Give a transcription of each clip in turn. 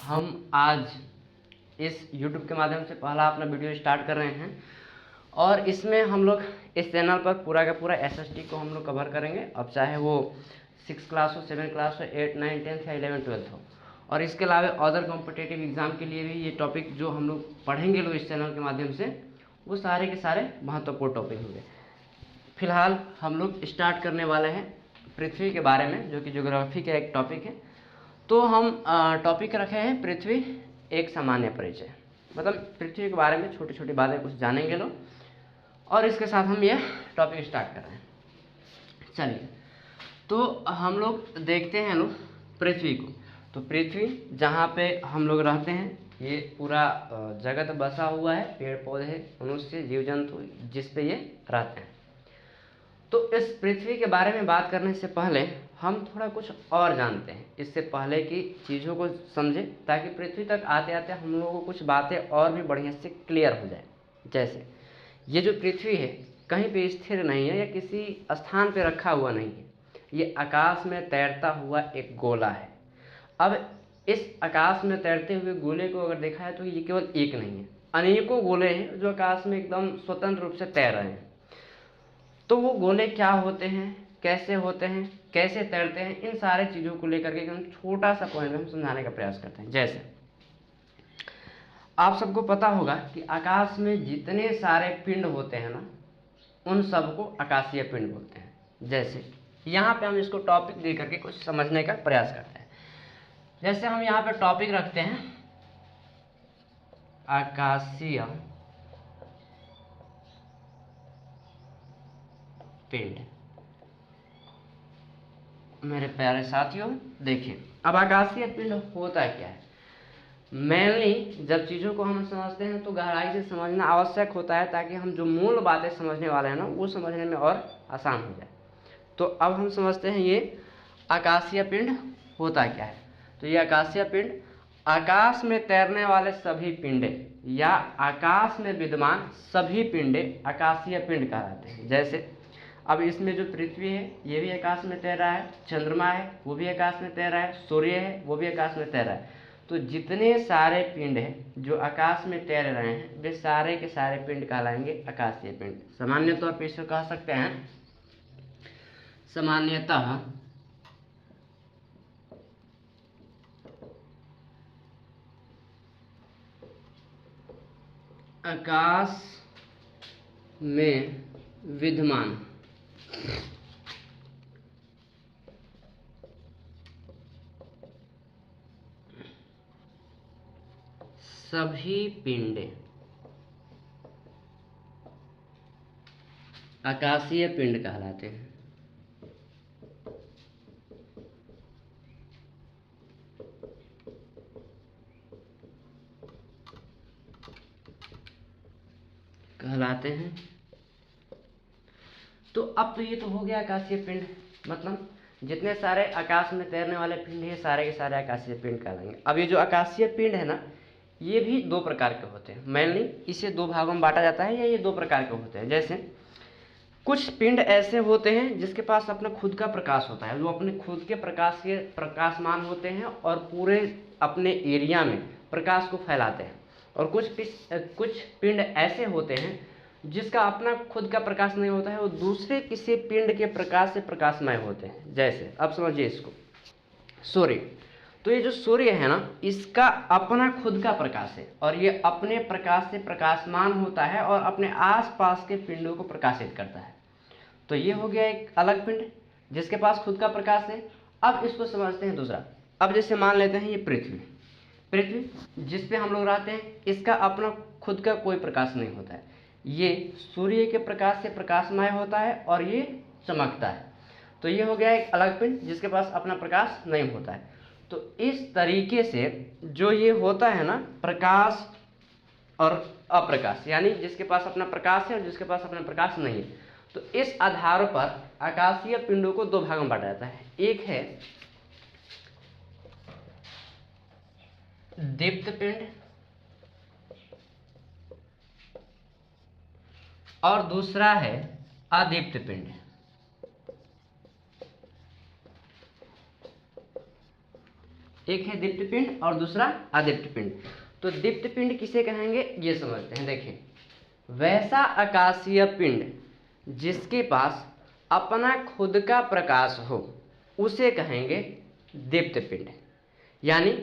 हम आज इस YouTube के माध्यम से पहला अपना वीडियो स्टार्ट कर रहे हैं और इसमें हम लोग इस चैनल पर पूरा का पूरा SST को हम लोग कवर करेंगे। अब चाहे वो 6 क्लास हो, 7 क्लास हो, 8, 9, 10 या 11, 12 हो, और इसके अलावा अदर कॉम्पिटिटिव एग्ज़ाम के लिए भी ये टॉपिक जो हम लोग पढ़ेंगे लोग इस चैनल के माध्यम से, वो सारे के सारे महत्वपूर्ण टॉपिक होंगे। फिलहाल हम लोग स्टार्ट करने वाले हैं पृथ्वी के बारे में, जो कि ज्योग्राफी का एक टॉपिक है। तो हम टॉपिक रखे हैं पृथ्वी एक सामान्य परिचय, मतलब पृथ्वी के बारे में छोटी छोटी बातें कुछ जानेंगे लोग, और इसके साथ हम ये टॉपिक स्टार्ट कर रहे हैं। चलिए, तो हम लोग देखते हैं लोग पृथ्वी को। तो पृथ्वी जहाँ पे हम लोग रहते हैं, ये पूरा जगत बसा हुआ है, पेड़ पौधे, मनुष्य, जीव जंतु, जिस पे ये रहते हैं। तो इस पृथ्वी के बारे में बात करने से पहले हम थोड़ा कुछ और जानते हैं, इससे पहले की चीज़ों को समझें, ताकि पृथ्वी तक आते आते हम लोगों को कुछ बातें और भी बढ़िया से क्लियर हो जाए। जैसे ये जो पृथ्वी है कहीं पे स्थिर नहीं है या किसी स्थान पे रखा हुआ नहीं है, ये आकाश में तैरता हुआ एक गोला है। अब इस आकाश में तैरते हुए गोले को अगर देखा है तो ये केवल एक नहीं है, अनेकों गोले हैं जो आकाश में एकदम स्वतंत्र रूप से तैर रहे हैं। तो वो गोले क्या होते हैं, कैसे होते हैं, कैसे तैरते हैं, इन सारे चीज़ों को लेकर के हम छोटा सा पॉइंट में हम समझाने का प्रयास करते हैं। जैसे आप सबको पता होगा कि आकाश में जितने सारे पिंड होते हैं ना, उन सबको आकाशीय पिंड बोलते हैं। जैसे यहाँ पे हम इसको टॉपिक दे करके कुछ समझने का प्रयास करते हैं। जैसे हम यहाँ पे टॉपिक रखते हैं आकाशीय पिंड। मेरे प्यारे साथियों, देखिए अब आकाशीय पिंड होता क्या है। मेनली जब चीज़ों को हम समझते हैं तो गहराई से समझना आवश्यक होता है, ताकि हम जो मूल बातें समझने वाले हैं ना, वो समझने में और आसान हो जाए। तो अब हम समझते हैं ये आकाशीय पिंड होता क्या है। तो ये आकाशीय पिंड आकाश में तैरने वाले सभी पिंडे या आकाश में विद्यमान सभी पिंडे आकाशीय पिंड कहलाते हैं। जैसे अब इसमें जो पृथ्वी है ये भी आकाश में तैर रहा है, चंद्रमा है वो भी आकाश में तैर रहा है, सूर्य है वो भी आकाश में तैर रहा है। तो जितने सारे पिंड हैं जो आकाश में तैर रहे हैं, वे सारे के सारे पिंड कहलाएंगे आकाशीय पिंड। सामान्य तौर पर इसे कह सकते हैं, सामान्यतः आकाश में विद्यमान सभी पिंड आकाशीय पिंड कहलाते हैं। तो अब तो ये तो हो गया आकाशीय पिंड, मतलब जितने सारे आकाश में तैरने वाले पिंड हैं सारे के सारे आकाशीय पिंड कहलाएंगे। अब ये जो आकाशीय पिंड है ना, ये भी दो प्रकार के होते हैं। मेनली इसे दो भागों में बांटा जाता है, या ये दो प्रकार के होते हैं। जैसे कुछ पिंड ऐसे होते हैं जिसके पास अपना खुद का प्रकाश होता है, जो अपने खुद के प्रकाश के प्रकाशमान होते हैं और पूरे अपने एरिया में प्रकाश को फैलाते हैं। और कुछ पिंड ऐसे होते हैं जिसका अपना खुद का प्रकाश नहीं होता है, वो दूसरे किसी पिंड के प्रकाश से प्रकाशमय होते हैं। जैसे अब समझिए इसको, सूर्य। तो ये जो सूर्य है ना, इसका अपना खुद का प्रकाश है और ये अपने प्रकाश से प्रकाशमान होता है और अपने आसपास के पिंडों को प्रकाशित करता है। तो ये हो गया एक अलग पिंड जिसके पास खुद का प्रकाश है। अब इसको समझते हैं दूसरा। अब जैसे मान लेते हैं ये पृथ्वी जिस पे हम लोग रहते हैं, इसका अपना खुद का कोई प्रकाश नहीं होता है। ये सूर्य के प्रकाश से प्रकाशमय होता है और ये चमकता है। तो ये हो गया एक अलग पिंड जिसके पास अपना प्रकाश नहीं होता है। तो इस तरीके से जो ये होता है ना, प्रकाश और अप्रकाश, यानी जिसके पास अपना प्रकाश है और जिसके पास अपना प्रकाश नहीं है, तो इस आधार पर आकाशीय पिंडों को दो भागों में बांटा जाता है। एक है दीप्त पिंड और दूसरा है अदीप्त पिंड। एक है दीप्त पिंड और दूसरा अदीप्त पिंड। तो दीप्त पिंड किसे कहेंगे ये समझते हैं। देखिए, वैसा आकाशीय पिंड जिसके पास अपना खुद का प्रकाश हो उसे कहेंगे दीप्त पिंड। यानी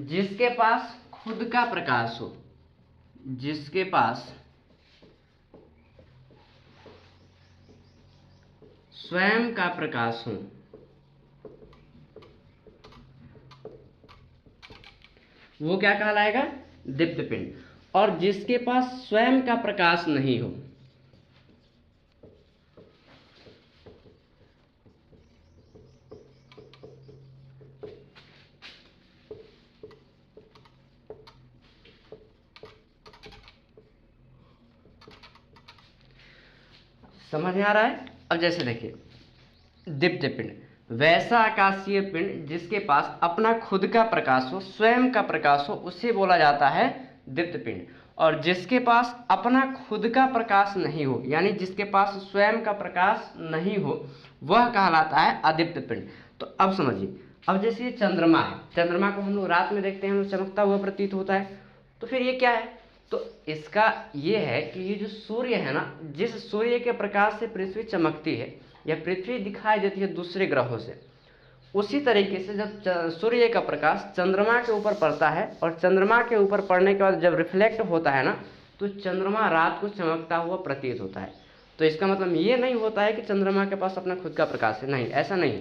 जिसके पास खुद का प्रकाश हो, जिसके पास स्वयं का प्रकाश हो, वो क्या कहलाएगा? दीप्त पिंड। और जिसके पास स्वयं का प्रकाश नहीं हो, समझ में आ रहा है? अब जैसे देखिए, दीप्त पिंड, वैसा आकाशीय पिंड जिसके पास अपना खुद का प्रकाश हो, स्वयं का प्रकाश हो, उसे बोला जाता है दीप्त पिंड। और जिसके पास अपना खुद का प्रकाश नहीं हो, यानी जिसके पास स्वयं का प्रकाश नहीं हो, वह कहलाता है अदीप्त पिंड। तो अब समझिए, अब जैसे ये चंद्रमा है, चंद्रमा को हम लोग रात में देखते हैं, हम लोग चमकता हुआ प्रतीत होता है। तो फिर ये क्या है? तो इसका ये है कि ये जो सूर्य है ना, जिस सूर्य के प्रकाश से पृथ्वी चमकती है या पृथ्वी दिखाई देती है दूसरे ग्रहों से, उसी तरीके से जब सूर्य का प्रकाश चंद्रमा के ऊपर पड़ता है और चंद्रमा के ऊपर पड़ने के बाद जब रिफ्लेक्ट होता है ना, तो चंद्रमा रात को चमकता हुआ प्रतीत होता है। तो इसका मतलब ये नहीं होता है कि चंद्रमा के पास अपना खुद का प्रकाश है, नहीं, ऐसा नहीं।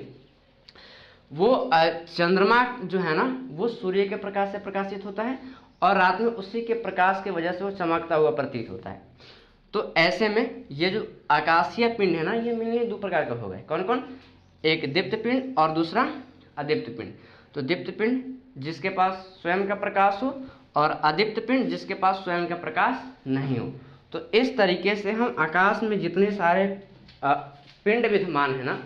वो चंद्रमा जो है ना, वो सूर्य के प्रकाश से प्रकाशित होता है और रात में उसी के प्रकाश की वजह से वो चमकता हुआ प्रतीत होता है। तो ऐसे में ये जो आकाशीय पिंड है ना, ये मिलने दो प्रकार के हो गए। कौन कौन? एक दीप्त पिंड और दूसरा अदीप्त पिंड। तो दीप्त पिंड जिसके पास स्वयं का प्रकाश हो और अदीप्त पिंड जिसके पास स्वयं का प्रकाश नहीं हो। तो इस तरीके से हम आकाश में जितने सारे पिंड विद्यमान है ना,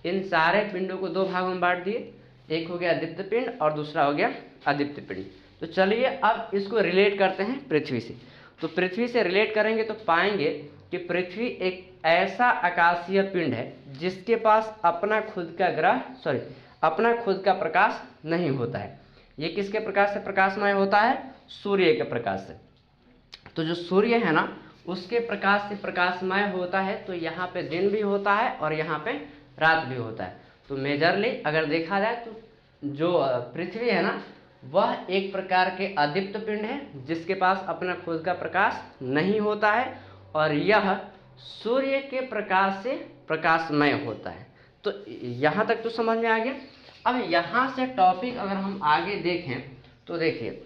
इन सारे पिंडों को दो भागों में बांट दिए। एक हो गया दीप्त पिंड और दूसरा हो गया अदीप्त पिंड। तो चलिए अब इसको रिलेट करते हैं पृथ्वी से। तो पृथ्वी से रिलेट करेंगे तो पाएंगे कि पृथ्वी एक ऐसा आकाशीय पिंड है जिसके पास अपना खुद का प्रकाश नहीं होता है। ये किसके प्रकाश से प्रकाशमय होता है? सूर्य के प्रकाश से। तो जो सूर्य है ना, उसके प्रकाश से प्रकाशमय होता है। तो यहाँ पे दिन भी होता है और यहाँ पे रात भी होता है। तो मेजरली अगर देखा जाए तो जो पृथ्वी है ना, वह एक प्रकार के अदीप्त पिंड है जिसके पास अपना खुद का प्रकाश नहीं होता है और यह सूर्य के प्रकाश से प्रकाशमय होता है। तो यहाँ तक तो समझ में आ गया। अब यहाँ से टॉपिक अगर हम आगे देखें तो देखिए,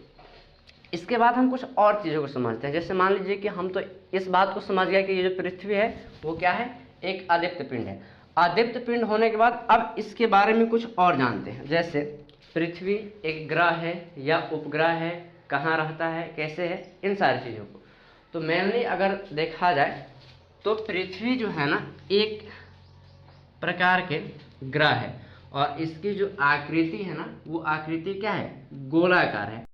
इसके बाद हम कुछ और चीज़ों को समझते हैं। जैसे मान लीजिए कि हम तो इस बात को समझ गए कि ये जो पृथ्वी है वो क्या है? एक अदीप्त पिंड है। अदीप्त पिंड होने के बाद अब इसके बारे में कुछ और जानते हैं। जैसे पृथ्वी एक ग्रह है या उपग्रह है, कहाँ रहता है, कैसे है, इन सारी चीज़ों को। तो मेनली अगर देखा जाए तो पृथ्वी जो है ना, एक प्रकार के ग्रह है और इसकी जो आकृति है ना, वो आकृति क्या है? गोलाकार है।